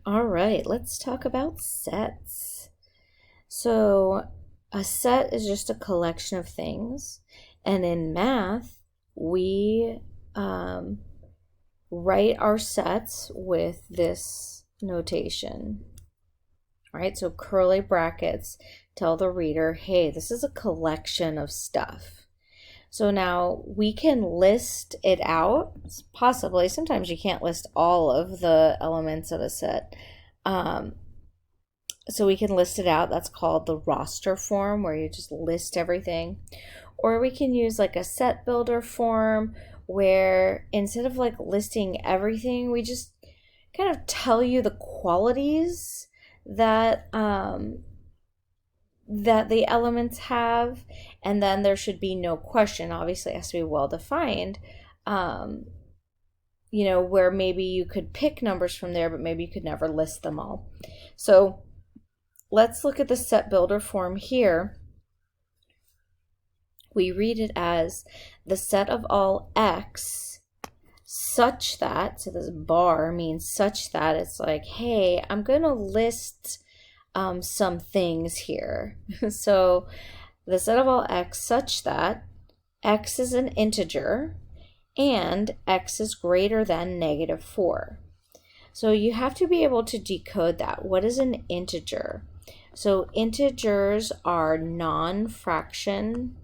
All right, let's talk about sets. So, a set is just a collection of things, and in math, we write our sets with this notation. All right, so curly brackets tell the reader, hey, this is a collection of stuff. So now we can list it out, possibly. Sometimes you can't list all of the elements of a set. So we can list it out. That's called the roster form, where you just list everything. Or we can use like a set builder form, where instead of like listing everything, we just kind of tell you the qualities that that the elements have, and then there should be no question. Obviously, it has to be well defined. Where maybe you could pick numbers from there, but maybe you could never list them all. So let's look at the set builder form here. We read it as the set of all x such that, so this bar means such that, it's like, hey, I'm going to list some things here. So the set of all x such that x is an integer and x is greater than -4. So you have to be able to decode that. What is an integer? So integers are non-fraction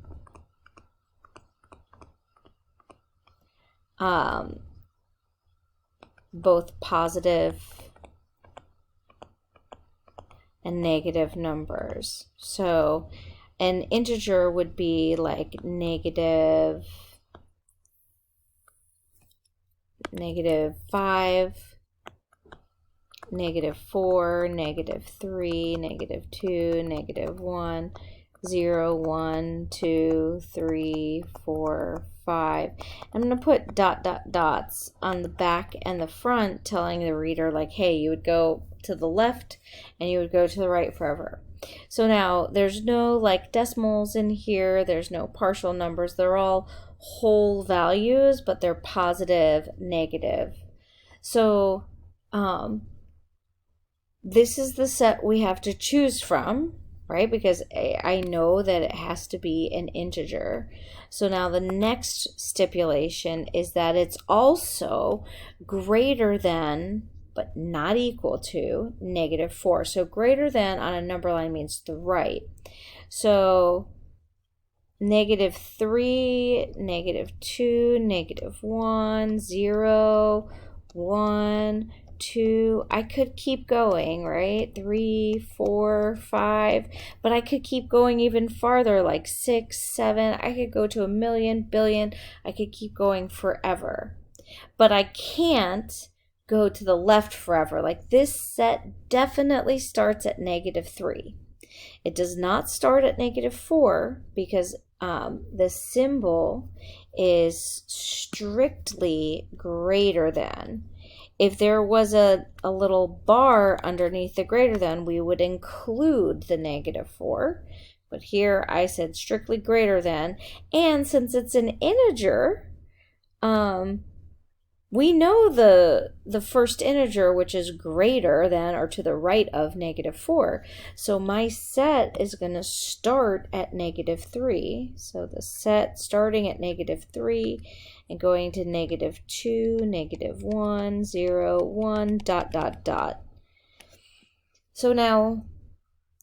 both positive and negative numbers. So an integer would be like -5, -4, -3, -2, -1, 0, 1, 2, 3, 4, 5. I'm going to put dots on the back and the front, telling the reader like, hey, you would go to the left and you would go to the right forever. So now there's no like decimals in here, there's no partial numbers, they're all whole values, but they're positive, negative. So this is the set we have to choose from, right? Because I know that it has to be an integer. So now the next stipulation is that it's also greater than, but not equal to, -4. So greater than on a number line means to the right. So -3, -2, -1, 0, 1, 2, I could keep going, right? 3, 4, 5, but I could keep going even farther, like 6, 7, I could go to a million, billion, I could keep going forever. But I can't go to the left forever. Like this set definitely starts at -3. It does not start at -4 because the symbol is strictly greater than. If there was a little bar underneath the greater than, we would include the -4. But here I said strictly greater than. And since it's an integer, we know the first integer, which is greater than or to the right of -4. So my set is going to start at -3. So the set starting at -3 and going to -2, -1, 0, 1, ... So now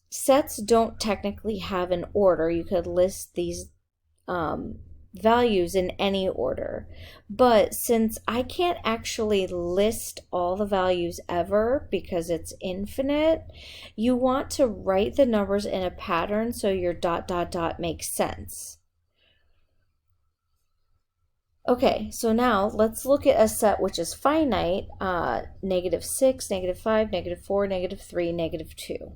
sets don't technically have an order. You could list these values in any order, but since I can't actually list all the values ever because it's infinite, you want to write the numbers in a pattern so your ... makes sense. Okay, so now let's look at a set which is finite, -6, -5, -4, -3, -2.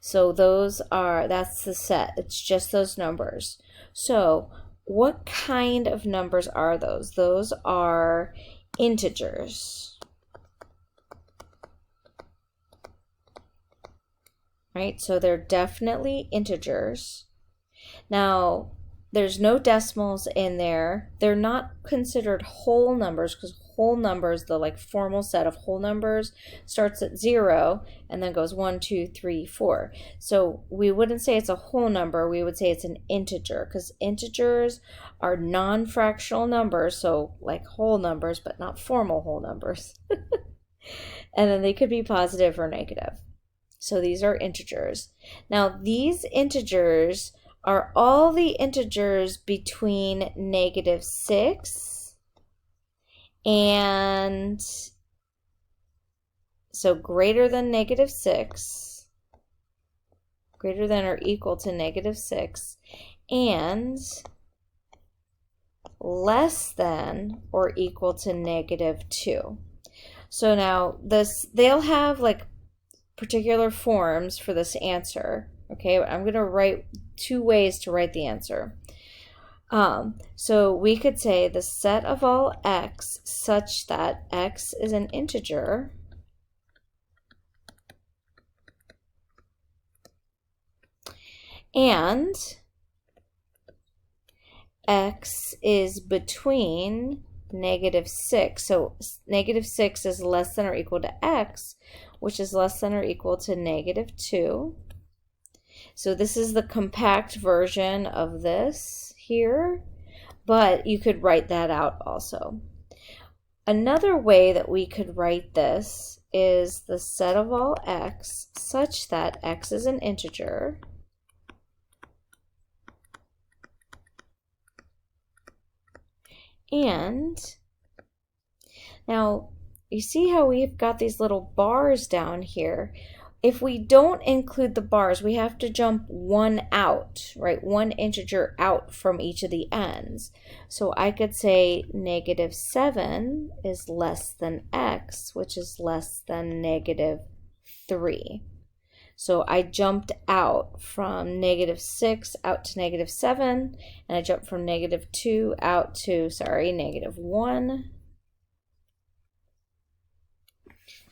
So that's the set. It's just those numbers. So what kind of numbers are those? Those are integers, right? So they're definitely integers. Now, there's no decimals in there. They're not considered whole numbers because whole numbers, the like formal set of whole numbers, starts at 0 and then goes 1, 2, 3, 4. So we wouldn't say it's a whole number, we would say it's an integer, because integers are non-fractional numbers, so like whole numbers, but not formal whole numbers. And then they could be positive or negative. So these are integers. Now these integers are all the integers between -6 and, so greater than -6, greater than or equal to -6, and less than or equal to -2. So now they'll have like particular forms for this answer. Okay, I'm going to write 2 ways to write the answer. So we could say the set of all x such that x is an integer and x is between -6. So -6 is less than or equal to x, which is less than or equal to -2. So this is the compact version of this here, but you could write that out also. Another way that we could write this is the set of all x such that x is an integer and now you see how we've got these little bars down here. If we don't include the bars, we have to jump 1 out, right? 1 integer out from each of the ends. So I could say -7 is less than x, which is less than -3. So I jumped out from -6 out to -7, and I jumped from -2 out to, -1.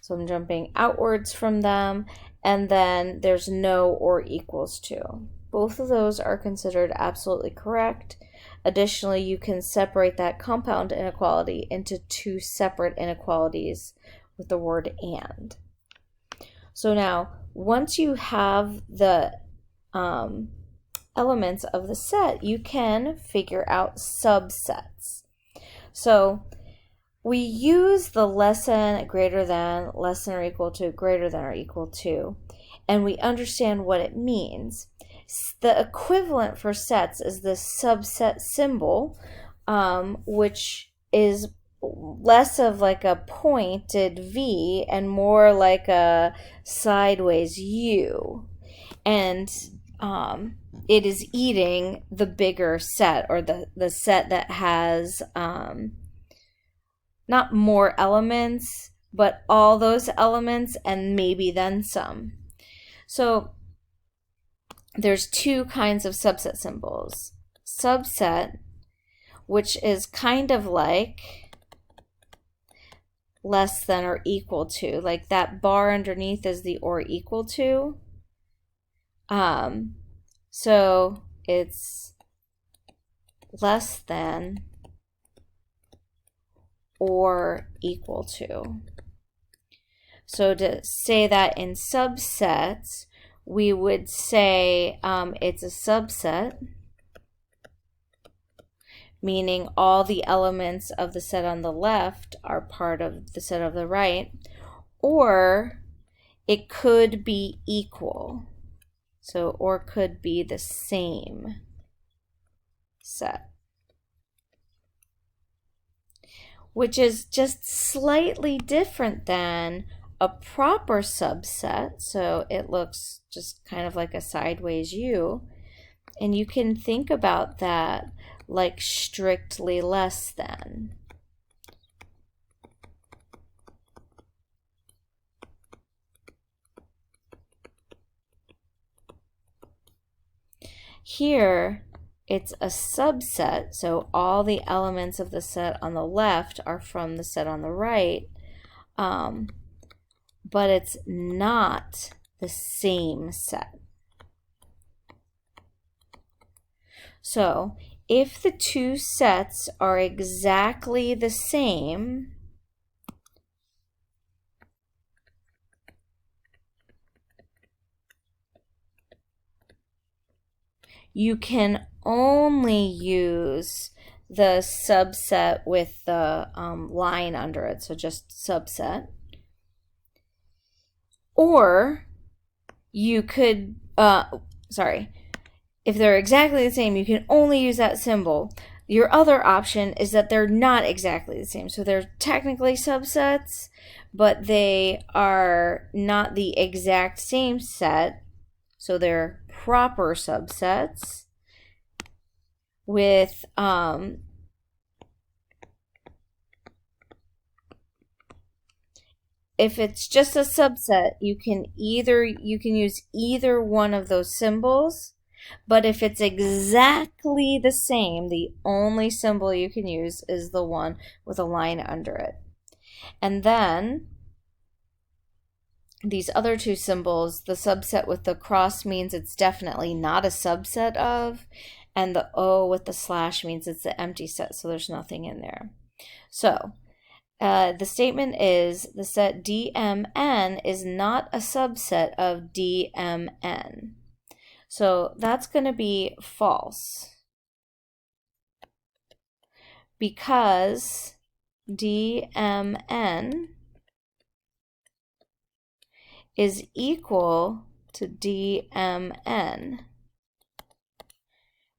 So I'm jumping outwards from them, and then there's no or equals to. Both of those are considered absolutely correct. Additionally, you can separate that compound inequality into 2 separate inequalities with the word and. So now, once you have the elements of the set, you can figure out subsets. So we use the less than, greater than, less than or equal to, greater than or equal to, and we understand what it means. The equivalent for sets is the subset symbol, which is less of like a pointed V and more like a sideways U. And it is eating the bigger set, or the set that has not more elements, but all those elements and maybe then some. So there's 2 kinds of subset symbols. Subset, which is kind of like less than or equal to, like that bar underneath is the or equal to. So it's less than or equal to. So to say that in subsets, we would say it's a subset, meaning all the elements of the set on the left are part of the set of the right, or it could be equal. So, or could be the same set, which is just slightly different than a proper subset. So it looks just kind of like a sideways U. And you can think about that like strictly less than. Here, it's a subset, so all the elements of the set on the left are from the set on the right, but it's not the same set. So if the 2 sets are exactly the same, you can only use the subset with the line under it, so just subset. Or you could, if they're exactly the same, you can only use that symbol. Your other option is that they're not exactly the same. So they're technically subsets, but they are not the exact same set. So they're proper subsets with if it's just a subset, you can use either one of those symbols. But if it's exactly the same, the only symbol you can use is the one with a line under it. And then these other two symbols, the subset with the cross means it's definitely not a subset of, and the O with the slash means it's an empty set, so there's nothing in there. So the statement is the set DMN is not a subset of DMN. So that's going to be false, because DMN is equal to DMN.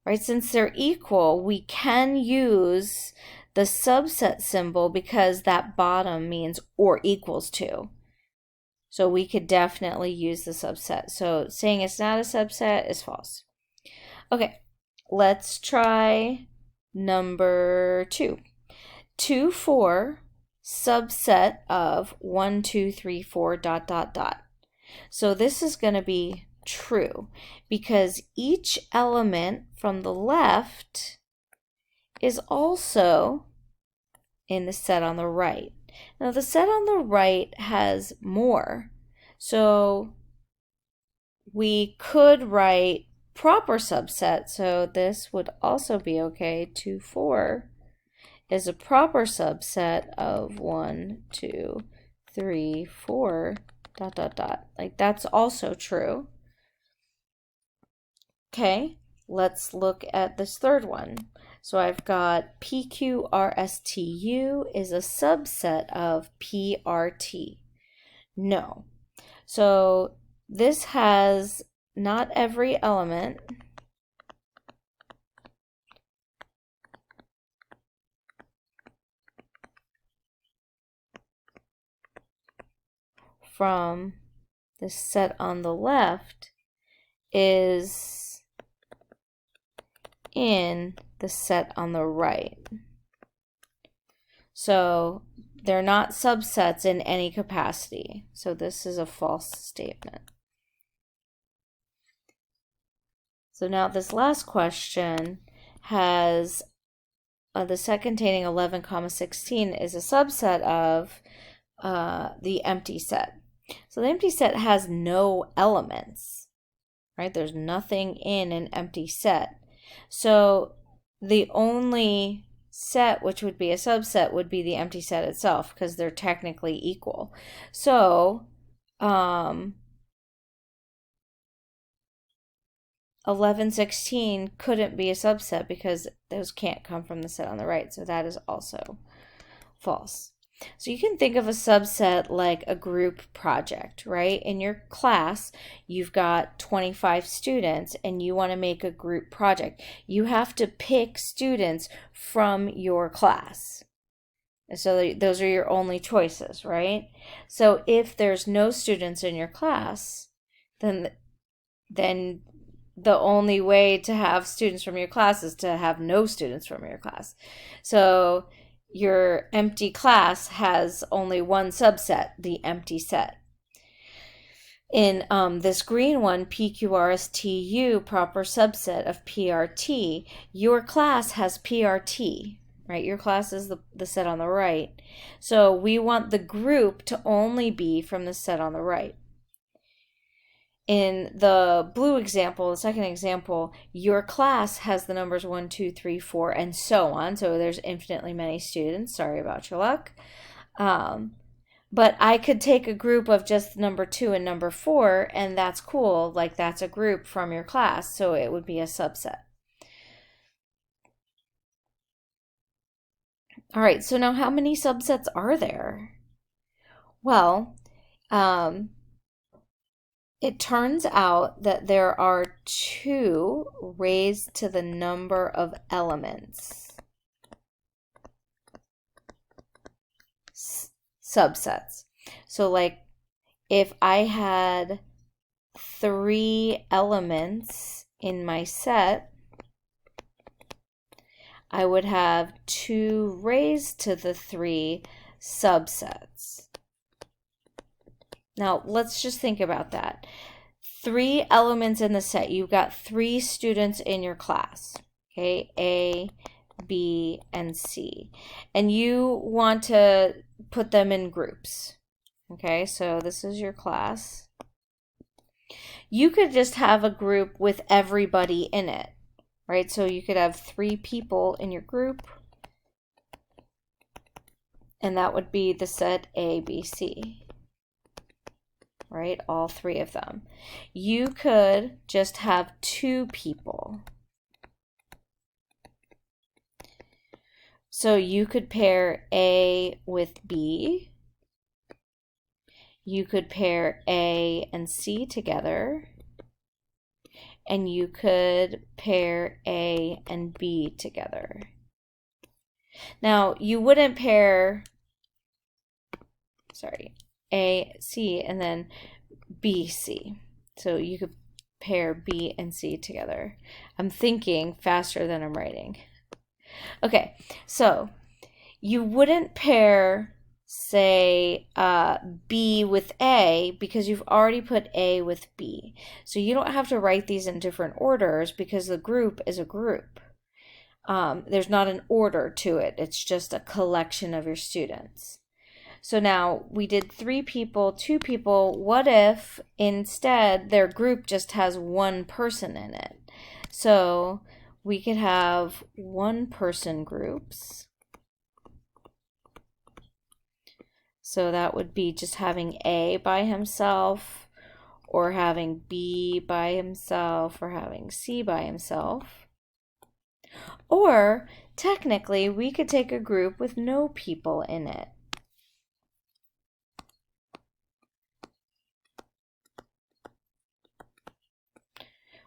Right? Since they're equal, we can use the subset symbol because that bottom means or equals to. So we could definitely use the subset. So saying it's not a subset is false. Okay, let's try number 2. 2, 4, subset of 1, 2, 3, 4, dot, dot, dot. So this is going to be true because each element from the left is also in the set on the right. Now the set on the right has more, so we could write proper subset, so this would also be okay. 2, 4 is a proper subset of 1, 2, 3, 4, dot, dot, dot. Like that's also true. Okay, let's look at this third one. So I've got PQRSTU is a subset of PRT. No. So this has not every element from the set on the left is in the set on the right. So they're not subsets in any capacity. So this is a false statement. So now this last question has the set containing 11, 16 is a subset of the empty set. So the empty set has no elements, right? There's nothing in an empty set. So the only set which would be a subset would be the empty set itself because they're technically equal. So 11, 16 couldn't be a subset because those can't come from the set on the right. So that is also false. So you can think of a subset like a group project, right? In your class, you've got 25 students and you want to make a group project. You have to pick students from your class. So those are your only choices, right? So if there's no students in your class, then the only way to have students from your class is to have no students from your class. So your empty class has only one subset, the empty set. In this green one, PQRSTU, proper subset of PRT, your class has PRT, right? Your class is the set on the right. So we want the group to only be from the set on the right. In the blue example, the second example, your class has the numbers 1, 2, 3, 4, and so on. So there's infinitely many students. Sorry about your luck. But I could take a group of just number 2 and number 4, and that's cool. Like, that's a group from your class, so it would be a subset. All right, so now how many subsets are there? Well, it turns out that there are 2 raised to the number of elements subsets. So like if I had 3 elements in my set, I would have 2 raised to the 3 subsets. Now, let's just think about that. 3 elements in the set. You've got 3 students in your class, okay? A, B, and C. And you want to put them in groups, okay? So this is your class. You could just have a group with everybody in it, right? So you could have 3 people in your group, and that would be the set A, B, C, right? All 3 of them. You could just have 2 people. So you could pair A with B. You could pair A and C together. And you could pair A and B together. Now, you wouldn't pair, A, C, and then B, C. So you could pair B and C together. I'm thinking faster than I'm writing. Okay, so you wouldn't pair, say, B with A because you've already put A with B. So you don't have to write these in different orders because the group is a group. There's not an order to it. It's just a collection of your students. So now we did 3 people, 2 people. What if instead their group just has 1 person in it? So we could have 1-person groups. So that would be just having A by himself, or having B by himself, or having C by himself. Or technically, we could take a group with no people in it.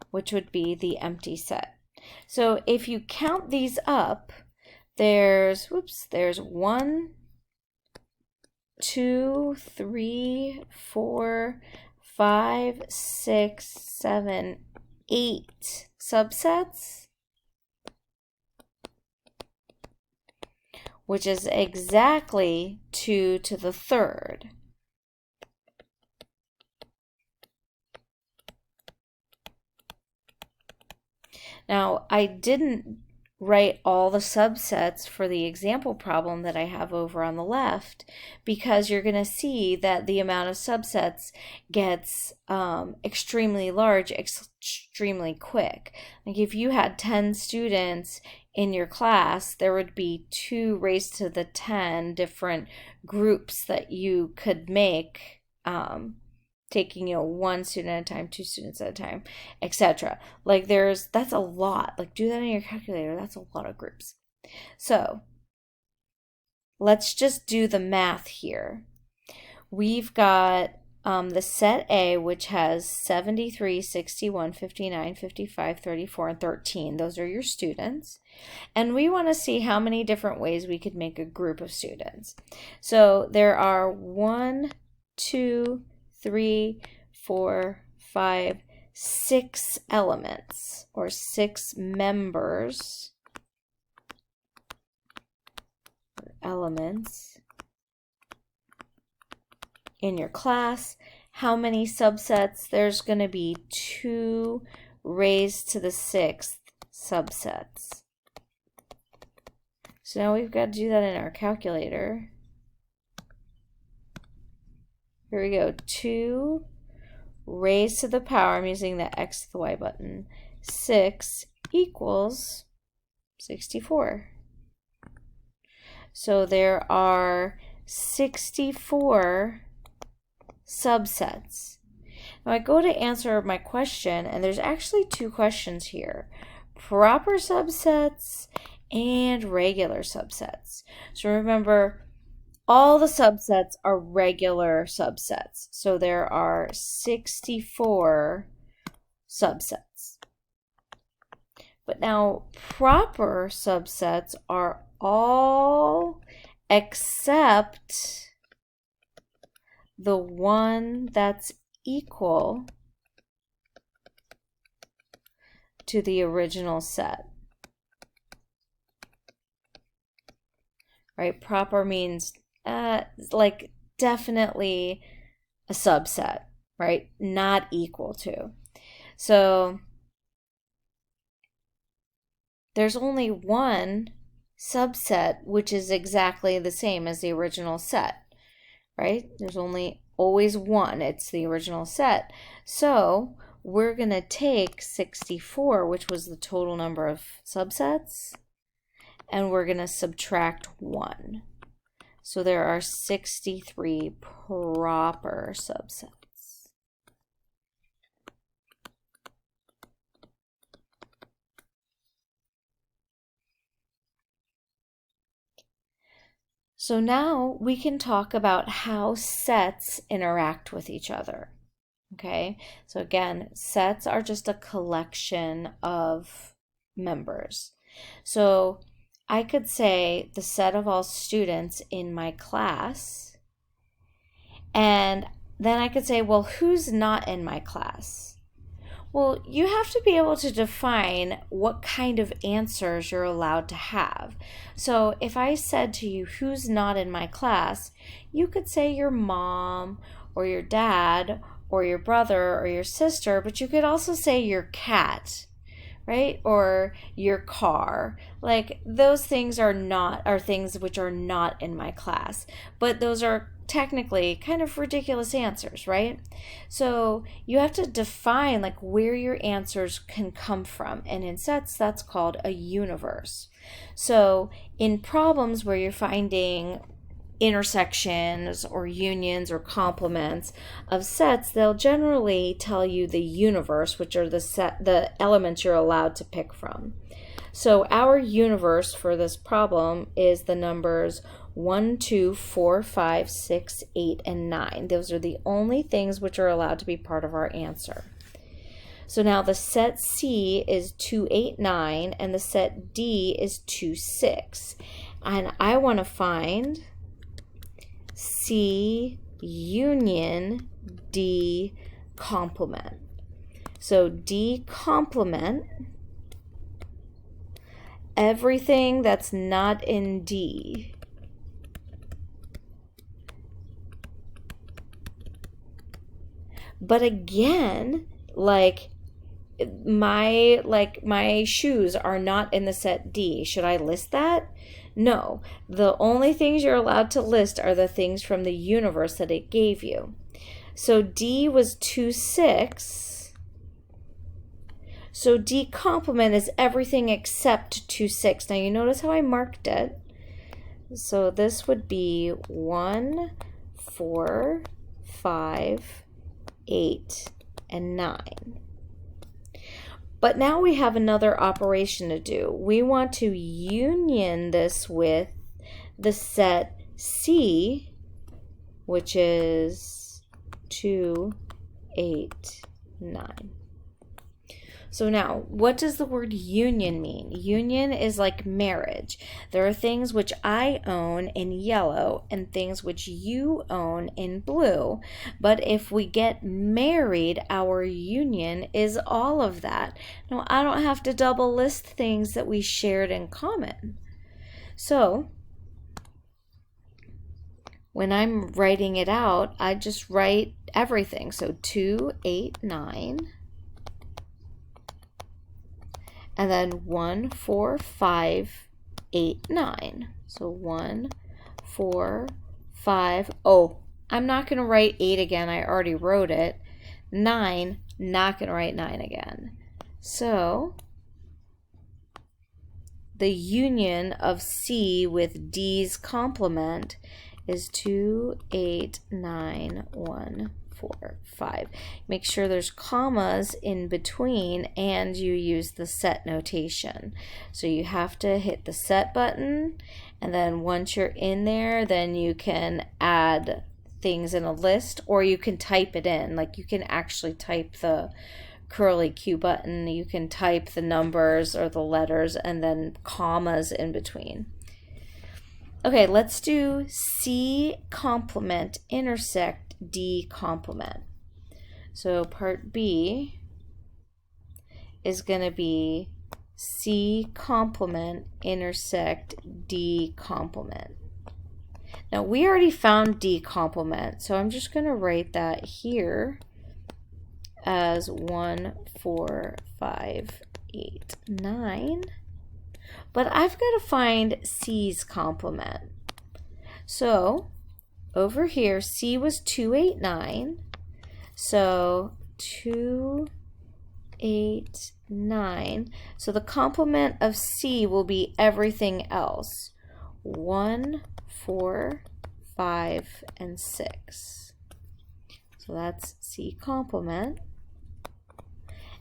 Which would be the empty set. So if you count these up, there's 1, 2, 3, 4, 5, 6, 7, 8 subsets, which is exactly 2 to the 3rd. Now, I didn't write all the subsets for the example problem that I have over on the left because you're going to see that the amount of subsets gets extremely large, extremely quick. Like if you had 10 students in your class, there would be 2 raised to the 10 different groups that you could make, taking 1 student at a time, 2 students at a time, etc. Like that's a lot. Like do that in your calculator. That's a lot of groups. So let's just do the math here. We've got the set A, which has 73, 61, 59, 55, 34, and 13. Those are your students. And we want to see how many different ways we could make a group of students. So there are 1, 2, 3, 4, 5, 6 elements or 6 members or elements in your class. How many subsets? There's going to be 2 raised to the 6th subsets. So now we've got to do that in our calculator. Here we go, 2 raised to the power, I'm using the X to the Y button, 6 equals 64. So there are 64 subsets. Now I go to answer my question, and there's actually two questions here: proper subsets and regular subsets. So remember, all the subsets are regular subsets. So there are 64 subsets. But now proper subsets are all except the one that's equal to the original set. Right? Proper means like definitely a subset, right? Not equal to. So there's only one subset which is exactly the same as the original set, right? There's always one. It's the original set. So we're going to take 64, which was the total number of subsets, and we're going to subtract 1. So there are 63 proper subsets. So now we can talk about how sets interact with each other. Okay, so again, sets are just a collection of members. So I could say the set of all students in my class, and then I could say, well, who's not in my class? Well, you have to be able to define what kind of answers you're allowed to have. So if I said to you, who's not in my class, you could say your mom or your dad or your brother or your sister, but you could also say your cat, right? Or your car. Like those things are things which are not in my class, but those are technically kind of ridiculous answers, right? So you have to define like where your answers can come from, and in sets that's called a universe. So in problems where you're finding intersections or unions or complements of sets, they'll generally tell you the universe, which are the elements you're allowed to pick from. So our universe for this problem is the numbers 1, 2, 4, 5, 6, 8, and 9. Those are the only things which are allowed to be part of our answer. So now the set C is 2, 8, 9, and the set D is 2, 6. And I want to find C union D complement. So D complement everything that's not in D. But again, like my shoes are not in the set D. Should I list that? No. The only things you're allowed to list are the things from the universe that it gave you. So D was 2, 6. So D complement is everything except 2, 6. Now you notice how I marked it. So this would be 1, 4, 5, 8, and 9. But now we have another operation to do. We want to union this with the set C, which is 2, 8, 9. So now, what does the word union mean? Union is like marriage. There are things which I own in yellow and things which you own in blue. But if we get married, our union is all of that. Now, I don't have to double list things that we shared in common. So when I'm writing it out, I just write everything. So 2, 8, 9. And then 1, 4, 5, 8, 9. So 1, 4, 5. Oh, I'm not going to write 8 again. I already wrote it. 9, not going to write 9 again. So the union of C with D's complement is 2, 8, 9, 1, 4, 5. Make sure there's commas in between and you use the set notation. So you have to hit the set button, and then once you're in there, then you can add things in a list, or you can type it in. Like you can actually type the curly Q button, you can type the numbers or the letters and then commas in between. Okay, let's do C complement intersect D complement. So part B is going to be C complement intersect D complement. Now we already found D complement, so I'm just going to write that here as 1, 4, 5, 8, 9. But I've got to find C's complement. So over here, C was 2, 8, 9. So 2, 8, 9. So the complement of C will be everything else. 1, 4, 5, and 6. So that's C complement.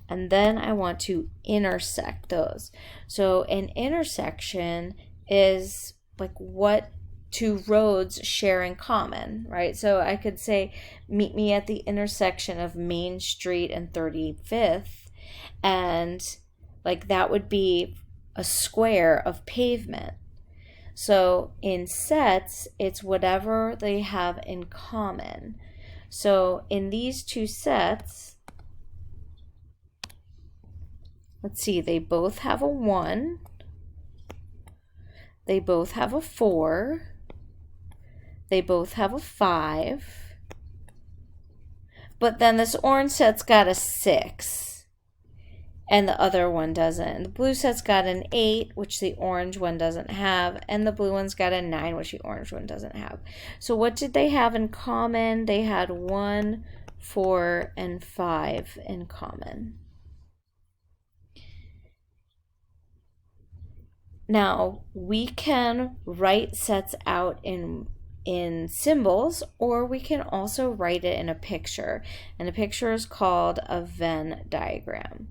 And then I want to intersect those. So an intersection is like what two roads share in common, right? So I could say, meet me at the intersection of Main Street and 35th, and like that would be a square of pavement. So in sets, it's whatever they have in common. So in these two sets, let's see, they both have a 1, they both have a 4, they both have a 5, but then this orange set's got a 6. And the other one doesn't. The blue set's got an 8, which the orange one doesn't have, and the blue one's got a 9, which the orange one doesn't have. So what did they have in common? They had 1, 4, and 5 in common. Now, we can write sets out in symbols, or we can also write it in a picture. And a picture is called a Venn diagram.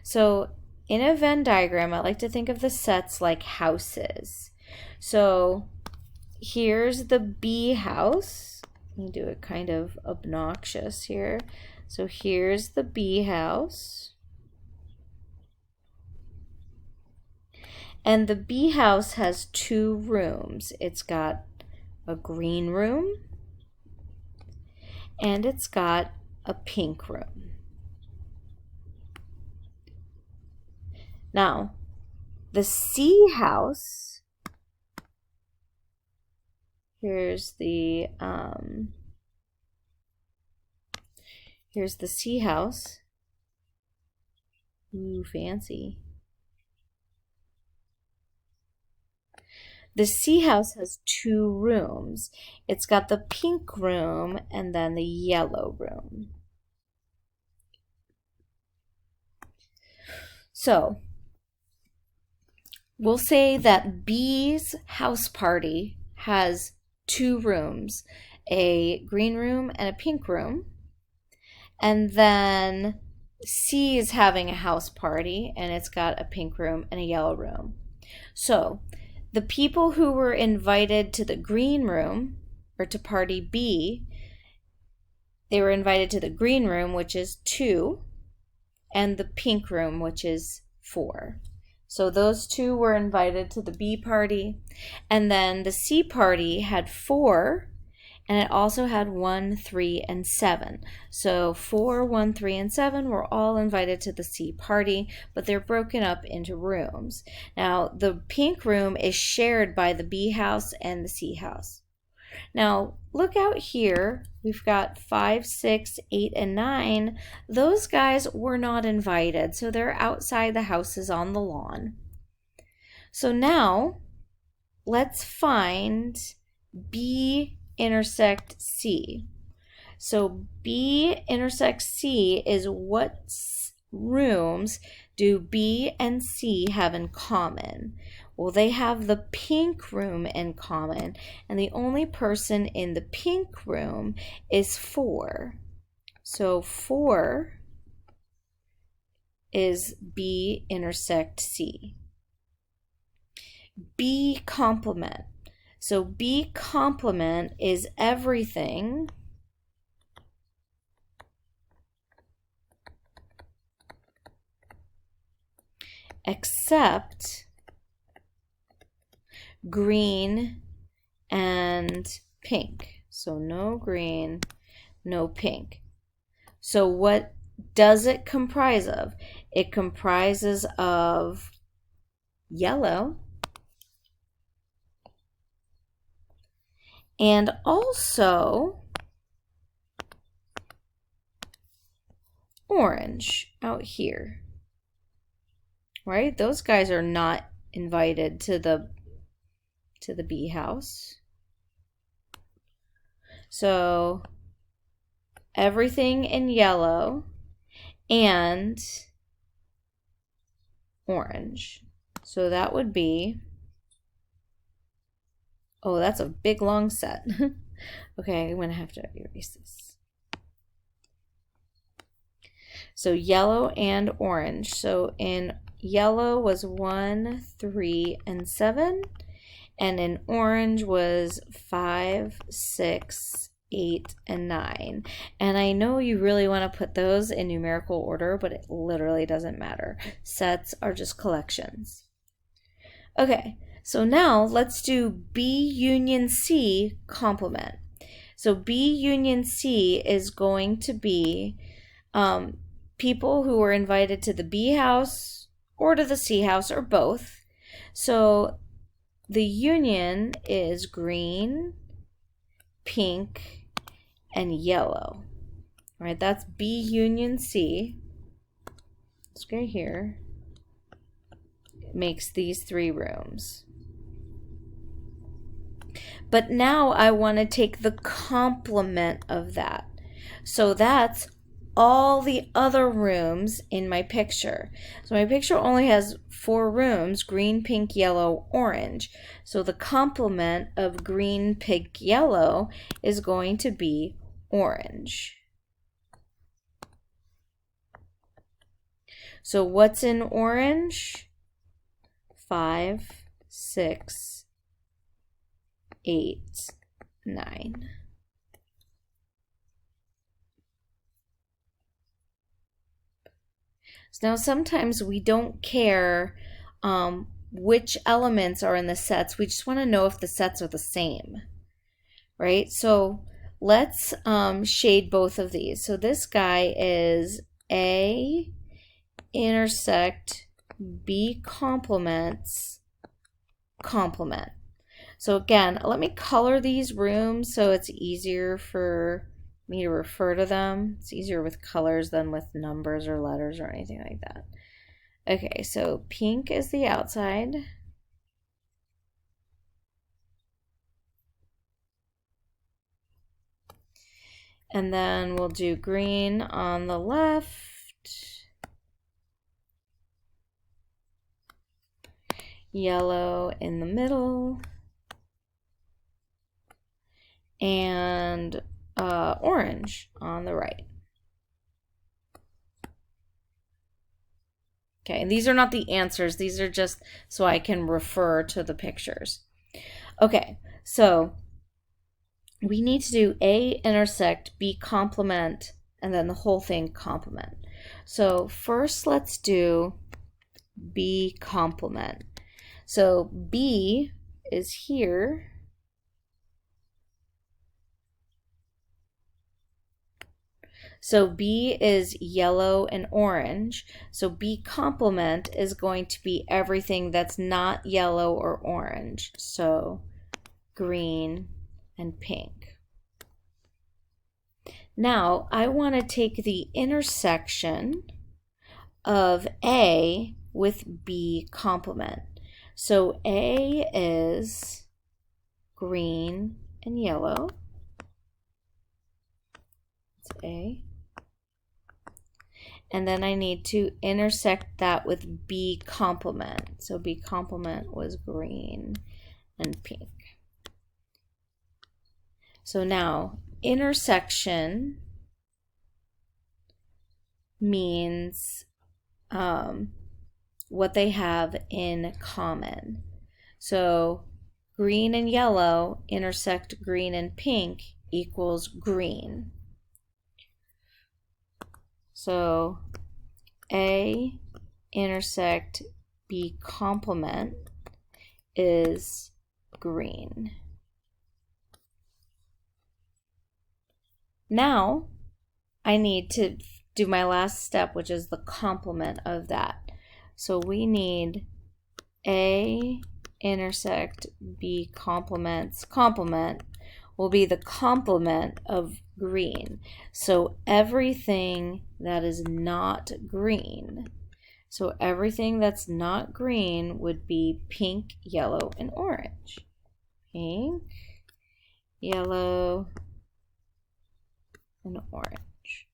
So in a Venn diagram, I like to think of the sets like houses. So here's the B house. Let me do it kind of obnoxious here. So here's the B house. And the B house has 2 rooms. It's got a green room and it's got a pink room. Now, the C house, here's the C house. Ooh, fancy. The C house has 2 rooms. It's got the pink room and then the yellow room. So we'll say that B's house party has 2 rooms, a green room and a pink room. And then C is having a house party and it's got a pink room and a yellow room. So the people who were invited to the green room, or to party B, they were invited to the green room, which is 2, and the pink room, which is 4. So those 2 were invited to the B party, and then the C party had 4, and it also had 1, 3, and 7. So 4, 1, 3, and 7 were all invited to the C party, but they're broken up into rooms. Now, the pink room is shared by the B house and the C house. Now, look out here. We've got 5, 6, 8, and 9. Those guys were not invited, so they're outside the houses on the lawn. So now, let's find B intersect C. So B intersect C is what rooms do B and C have in common? Well, they have the pink room in common, and the only person in the pink room is 4. So 4 is B intersect C. B complement. So B complement is everything except green and pink. So no green, no pink. So what does it comprise of? It comprises of yellow and also orange out here. Right? Those guys are not invited to the bee house. So everything in yellow and orange. So that would be, oh, that's a big long set. Okay, I'm gonna have to erase this. So yellow and orange. So in yellow was 1, 3, and 7. And in orange was 5, 6, 8, and 9. And I know you really want to put those in numerical order, but it literally doesn't matter. Sets are just collections. Okay, so now let's do B union C complement. So B union C is going to be people who were invited to the B house or to the C house or both. So the union is green, pink, and yellow. All right, that's B union C. Let's go here. It makes these 3 rooms. But now I want to take the complement of that. So that's all the other rooms in my picture. So my picture only has 4 rooms, green, pink, yellow, orange. So the complement of green, pink, yellow is going to be orange. So what's in orange? 5, 6, 8, 9. Now, sometimes we don't care which elements are in the sets. We just want to know if the sets are the same, right? So let's shade both of these. So this guy is A intersect B complements complement. So again, let me color these rooms so it's easier for me to refer to them. It's easier with colors than with numbers or letters or anything like that. Okay, so pink is the outside. And then we'll do green on the left, yellow in the middle, and orange on the right. Okay, and these are not the answers. These are just so I can refer to the pictures. Okay, so we need to do A intersect B complement and then the whole thing complement. So first let's do B complement. So B is here. So B is yellow and orange. So B complement is going to be everything that's not yellow or orange. So green and pink. Now I want to take the intersection of A with B complement. So A is green and yellow. It's A. and then I need to intersect that with B complement. So B complement was green and pink. So now intersection means what they have in common. So green and yellow intersect green and pink equals green. So A intersect B complement is green. Now I need to do my last step, which is the complement of that. So we need A intersect B complement will be the complement of green. So everything that is not green. So everything that's not green would be pink, yellow, and orange. Pink, yellow, and orange.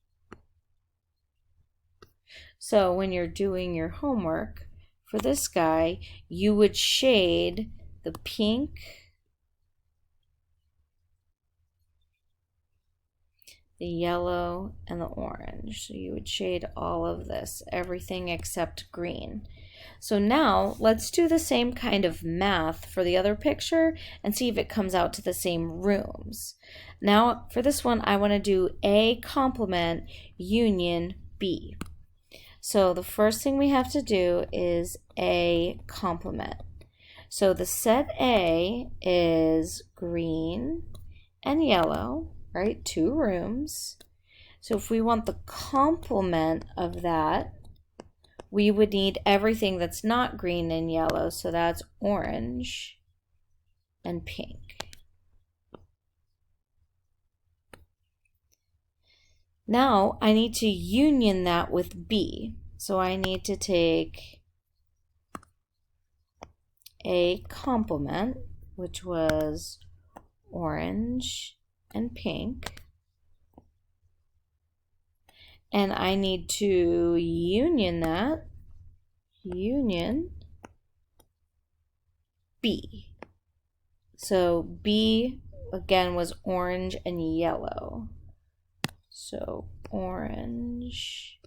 So when you're doing your homework for this guy, you would shade the pink, the yellow, and the orange. So you would shade all of this, everything except green. So now let's do the same kind of math for the other picture and see if it comes out to the same rooms. Now for this one, I want to do A complement union B. So the first thing we have to do is A complement. So the set A is green and yellow, right? 2 rooms. So if we want the complement of that, we would need everything that's not green and yellow. So that's orange and pink. Now I need to union that with B. So I need to take A complement, which was orange and pink, and I need to union that, union B. So B again was orange and yellow. So orange,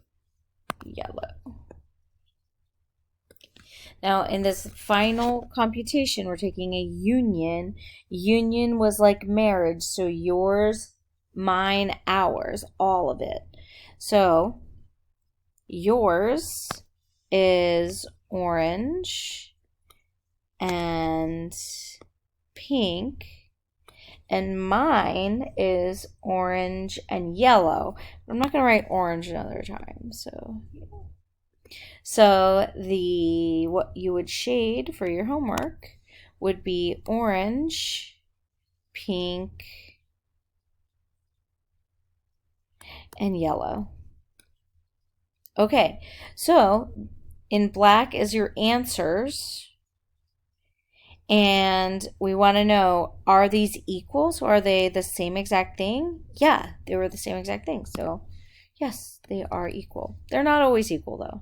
yellow. Now in this final computation, we're taking a union. Union was like marriage, so yours, mine, ours, all of it. So yours is orange and pink, and mine is orange and yellow. I'm not going to write orange another time. So what you would shade for your homework would be orange, pink, and yellow. Okay, so in black is your answers. And we want to know, are these equal? So are they the same exact thing? Yeah, they were the same exact thing. So yes, they are equal. They're not always equal though.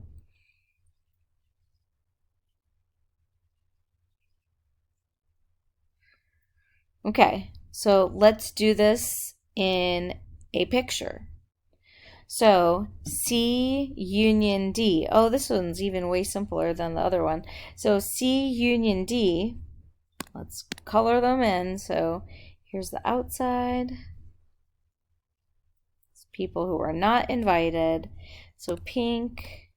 Okay, so let's do this in a picture. So C union D. Oh, this one's even way simpler than the other one. So C union D, let's color them in. So here's the outside. It's people who are not invited. So pink,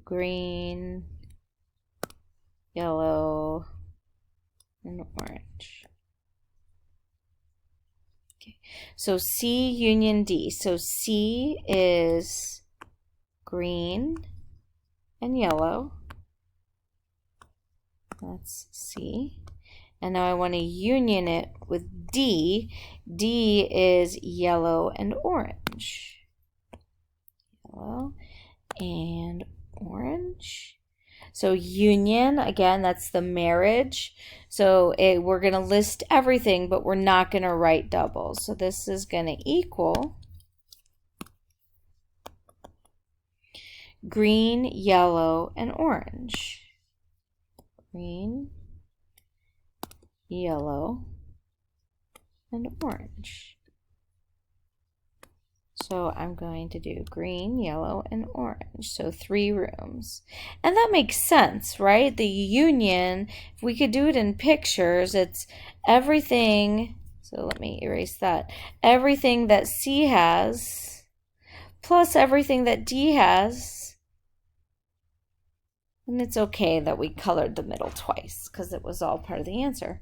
green, yellow, and orange. Okay. So C union D. So C is green and yellow. That's C. And now I want to union it with D. D is yellow and orange. Yellow and orange. So union, again, that's the marriage. So we're going to list everything, but we're not going to write doubles. So this is going to equal green, yellow, and orange. Green, yellow, and orange. So I'm going to do green, yellow, and orange. So 3 rooms. And that makes sense, right? The union, if we could do it in pictures, it's everything. So let me erase that. Everything that C has plus everything that D has. And it's okay that we colored the middle twice because it was all part of the answer.